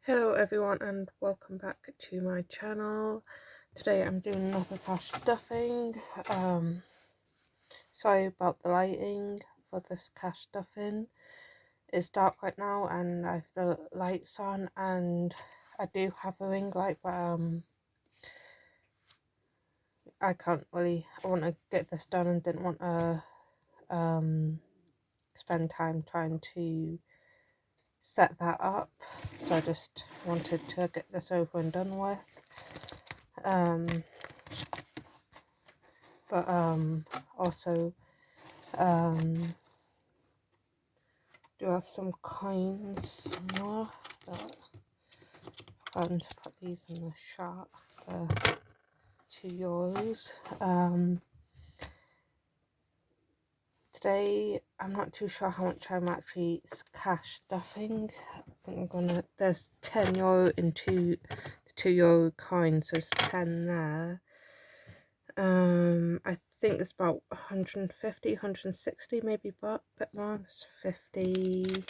Hello everyone and welcome back to my channel. Today I'm doing another cash stuffing. Sorry about the lighting for this cash stuffing. It's dark right now and I have the lights on, and I do have a ring light, but I can't really, I want to get this done and didn't want to spend time trying to set that up, so I just wanted to get this over and done with. Also do have some coins somewhere that I'm going to put these in the shop, €2. Today I'm not too sure how much I'm actually cash stuffing. I think I'm gonna, there's €10 into the €2 coins, so it's 10 there. I think it's about 150, 160, maybe, but a bit more. It's 50,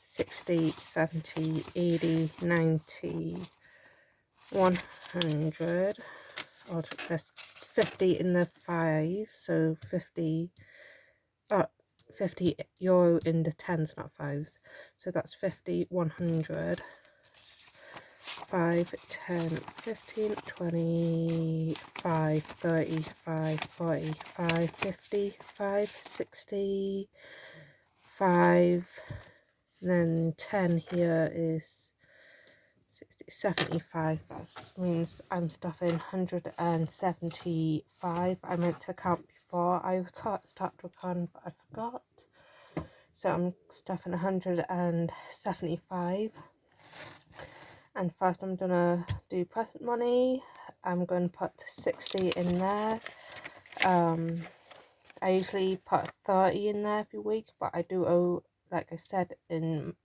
60, 70, 80, 90, 100. Oh, there's 50 in the 5, so 50, €50 in the 10s, not 5s. So that's 50, 100. 5, 10, 15, 25, 35, 45, 55, 65, and then 10 here is 60, 75. That means I'm stuffing 175. I meant to count before I start recording, but I forgot. So I'm stuffing 175. And first I'm gonna do present money. I'm going to put 60 in there. I usually put 30 in there every week, but I do owe, like I said in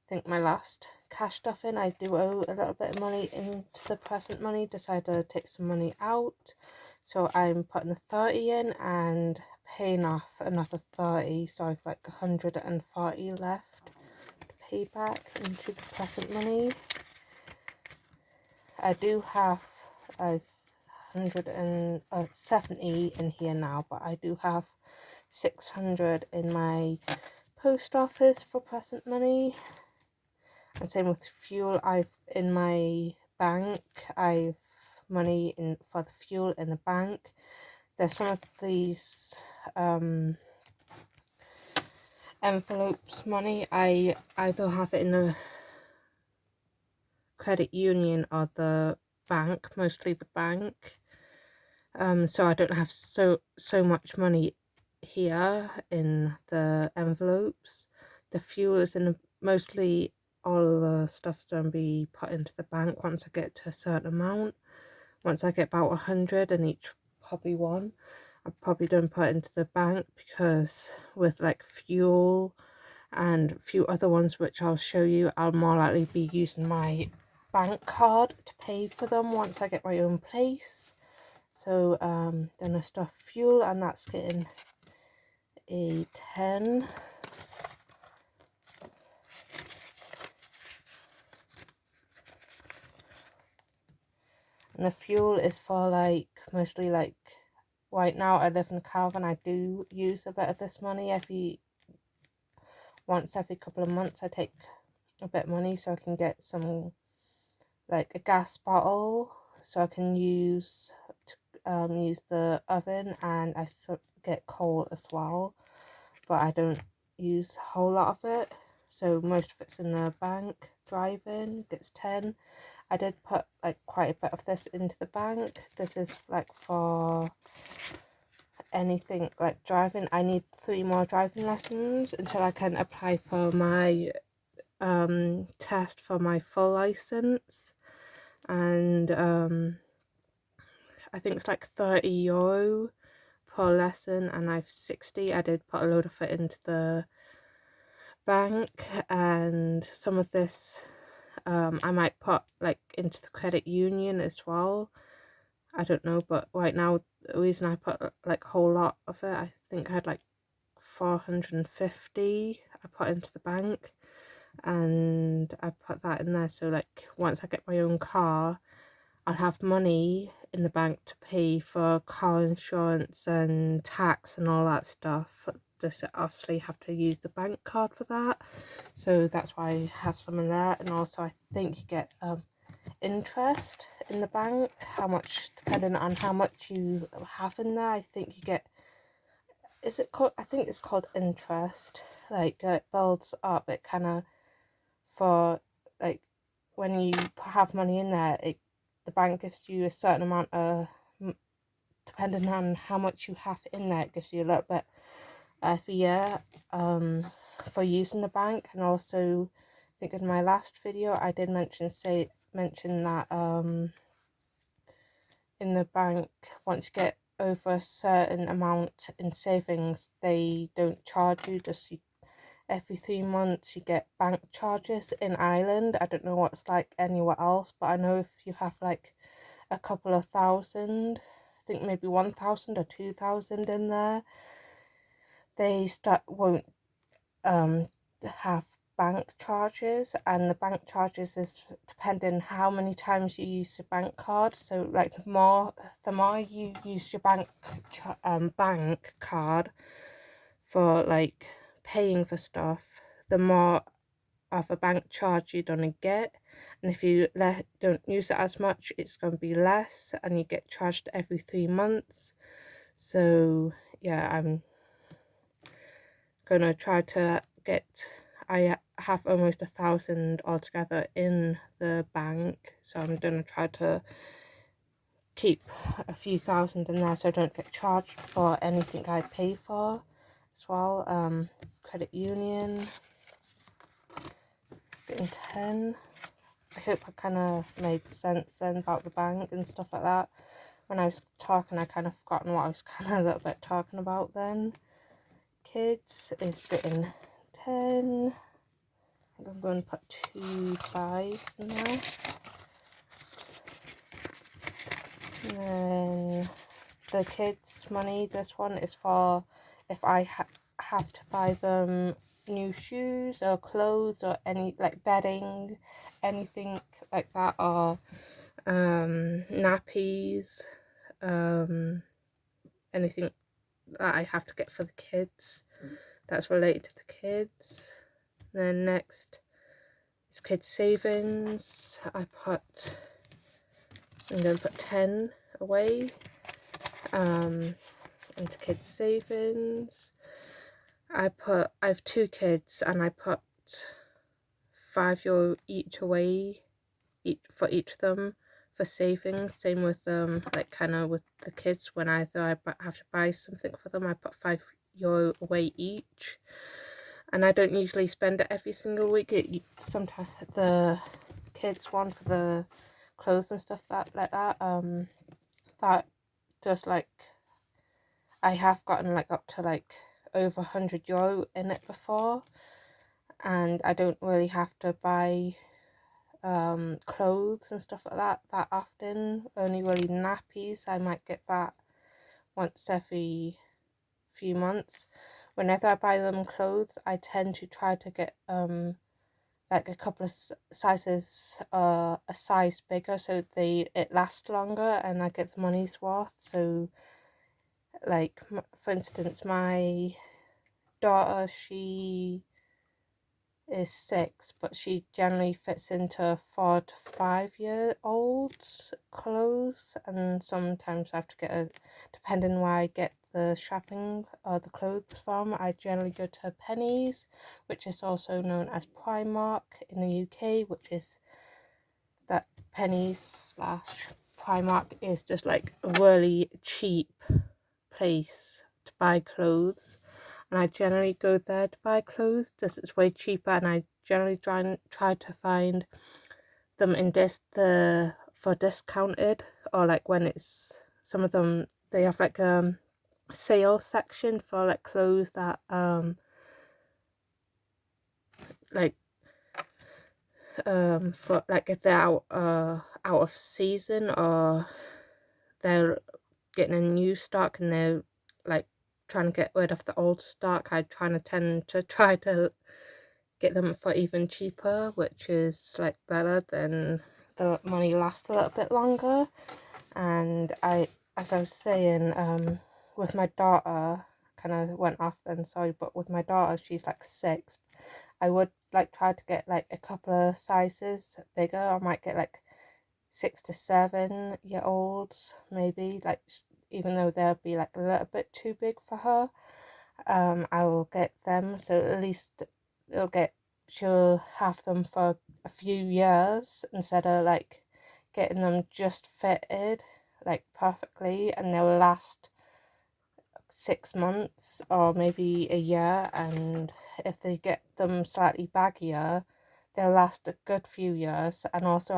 I think my last cash stuffing, I do owe a little bit of money into the present money. Decided to take some money out, so I'm putting the 30 in and paying off another 30, so I've like 140 left to pay back into the present money. I do have 170 in here now, but I do have 600 in my post office for present money. And same with fuel. In my bank, I've money in for the fuel in the bank. There's some of these envelopes money. I either have it in a credit union or the bank, mostly the bank. So I don't have so much money here in the envelopes. The fuel is in mostly all the stuff's gonna be put into the bank once I get to a certain amount. Once I get about 100 in each probably one, I probably don't put it into the bank, because with like fuel and a few other ones which I'll show you, I'll more likely be using my bank card to pay for them once I get my own place. So then I stuff fuel, and that's getting a 10. And the fuel is for like mostly like right now I live in a caravan. I do use a bit of this money once every couple of months. I take a bit of money so I can get some like a gas bottle, so I can use the oven, and I get coal as well, but I don't use a whole lot of it, so most of it's in the bank. Driving gets 10. I did put like quite a bit of this into the bank. This is like for anything like driving. I need 3 more driving lessons until I can apply for my test for my full license, and I think it's like €30 per lesson, and I've 60. I did put a load of it into the bank, and some of this I might put like into the credit union as well. I don't know, but right now the reason I put like a whole lot of it, I think I had like 450 I put into the bank. and I put that in there. So like once I get my own car, I'll have money in the bank to pay for car insurance and tax and all that stuff. Just obviously have to use the bank card for that, so that's why I have some in there. And also I think you get interest in the bank, how much, depending on how much you have in there. I think you get, is it called, I think it's called interest. Like it builds up, it kind of, for like when you have money in there, the bank gives you a certain amount of, depending on how much you have in there, it gives you a little bit every year for using the bank. And also I think in my last video I did mention that in the bank, once you get over a certain amount in savings, they don't charge you. Just every 3 months you get bank charges in Ireland. I don't know what it's like anywhere else, but I know if you have like a couple of thousand, I think maybe 1,000 or 2,000 in there, they won't have bank charges. And the bank charges is depending how many times you use your bank card. So like the more you use your bank card for like paying for stuff, the more of a bank charge you're gonna get. And if you don't use it as much, it's gonna be less, and you get charged every 3 months. So yeah, I'm gonna try to get, I have almost 1,000 altogether in the bank, so I'm gonna try to keep a few thousand in there so I don't get charged for anything I pay for as well. Credit union, it's getting 10. I hope I kind of made sense then about the bank and stuff like that. When I was talking, I kind of forgotten what I was kind of a little bit talking about then. Kids is getting 10. I think I'm going to put 2 5s in there. And then the kids' money, this one is for if I have to buy them new shoes or clothes or any like bedding, anything like that, or nappies, anything that I have to get for the kids that's related to the kids. Then next is kids savings. I'm going to put 10 away into kids savings. I have 2 kids and I put €5 each away for each of them for savings. Same with like kind of with the kids, when I have to buy something for them, I put €5 away each. And I don't usually spend it every single week. Sometimes the kids one for the clothes and stuff that just like I have gotten like up to like over €100 in it before, and I don't really have to buy clothes and stuff like that often. Only really nappies, I might get that once every few months. Whenever I buy them clothes, I tend to try to get like a couple of sizes a size bigger, so it lasts longer and I get the money's worth. So like for instance, my daughter, she is 6, but she generally fits into 4 to 5-year-olds clothes, and sometimes I have to get depending where I get the shopping or the clothes from, I generally go to Pennies, which is also known as Primark in the UK, which is that Pennies slash Primark is just like a really cheap place to buy clothes. And I generally go there to buy clothes because it's way cheaper, and I generally try to find them for discounted, or like when it's, some of them they have like sale section for like clothes that like for like if they're out of season, or they're getting a new stock and they're like trying to get rid of the old stock. I tend to try to get them for even cheaper, which is like better, then the money lasts a little bit longer. And as I was saying, with my daughter, kind of went off then, sorry, but with my daughter, she's like 6. I would like try to get like a couple of sizes bigger. I might get like 6 to 7 year olds, maybe, like, even though they'll be like a little bit too big for her. I will get them, so at least she'll have them for a few years instead of like getting them just fitted like perfectly, and they'll last 6 months or maybe a year. And if they get them slightly baggier, they'll last a good few years. And also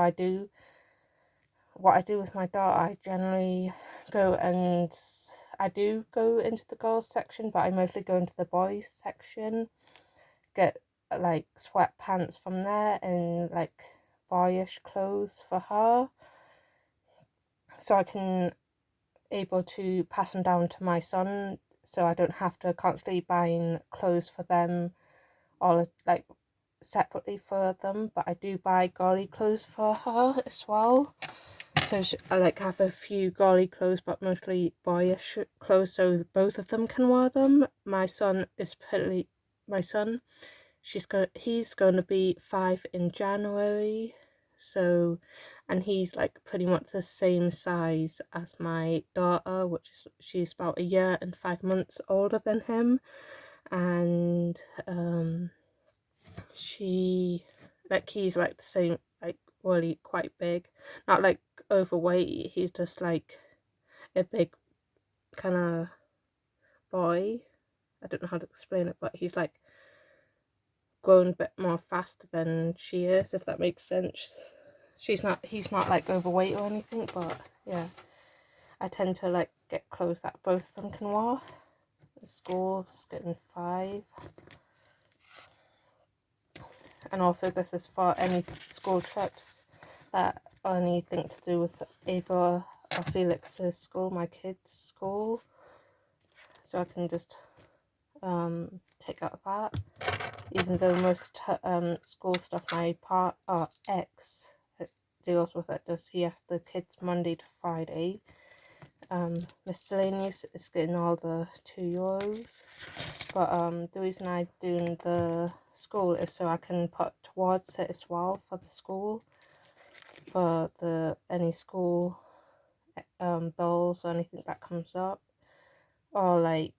what I do with my daughter, I generally I do go into the girls section, but I mostly go into the boys section, get like sweatpants from there and like boyish clothes for her, so I can able to pass them down to my son, so I don't have to constantly buying clothes for them all like separately for them. But I do buy girly clothes for her as well, so I like have a few girly clothes but mostly boyish clothes so both of them can wear them. My son, he's going to be 5 in January, so, and he's like pretty much the same size as my daughter, she's about a year and 5 months older than him. And he's like the same, like really quite big, not like overweight, he's just like a big kind of boy. I don't know how to explain it, but he's like grown a bit more faster than she is, if that makes sense. He's not like overweight or anything, but yeah, I tend to like get clothes that both of them can wear. The school's getting 5. And also this is for any school trips that are anything to do with Ava or Felix's school, my kids' school. So I can just take out that. Even though most school stuff my ex deals with it, does he has the kids Monday to Friday. Miscellaneous is getting all the €2, but the reason I'm doing the school is so I can put towards it as well for the school, for any school bills or anything that comes up, or like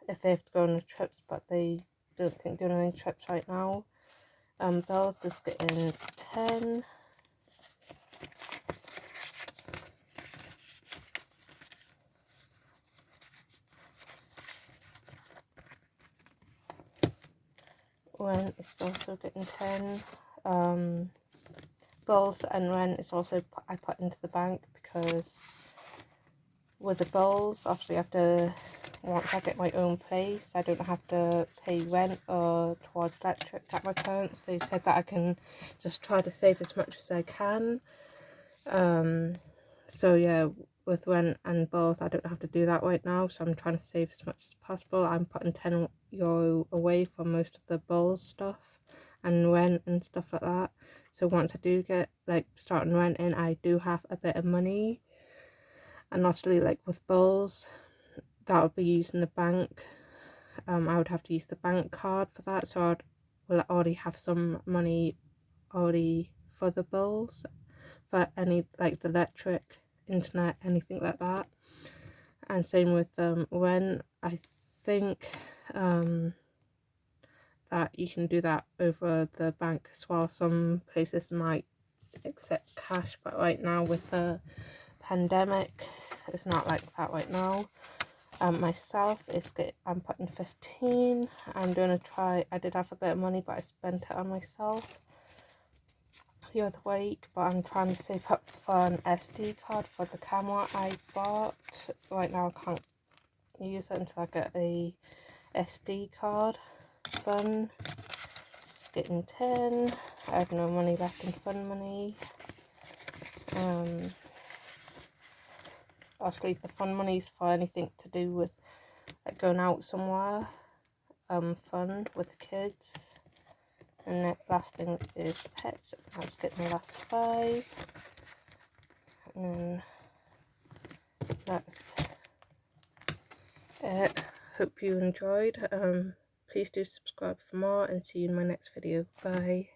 if they have to go on the trips but they don't think doing any trips right now. Bills is getting 10. Rent is also getting 10. Bills and rent is also I put into the bank, because with the bills, obviously once I get my own place, I don't have to pay rent or towards electric at my parents. They said that I can just try to save as much as I can. So yeah, with rent and bills, I don't have to do that right now, so I'm trying to save as much as possible. I'm putting €10 away for most of the bills stuff and rent and stuff like that. So once I do get like starting renting, I do have a bit of money. And obviously, like with bills, that would be using the bank. I would have to use the bank card for that, so will already have some money already for the bills, for any like the electric, internet, anything like that. And same with rent. I think that you can do that over the bank as well. Some places might accept cash, but right now with the pandemic, it's not like that right now. Myself I'm putting 15. I'm gonna try. I did have a bit of money, but I spent it on myself the other week. But I'm trying to save up for an SD card for the camera I bought. Right now I can't use it until I get a SD card. Fun. It's getting 10. I have no money left in fun money. Actually, the fun money is for anything to do with like going out somewhere, fun with the kids. And the last thing is pets. Let's get my last 5. And then that's it. Hope you enjoyed. Please do subscribe for more and see you in my next video. Bye.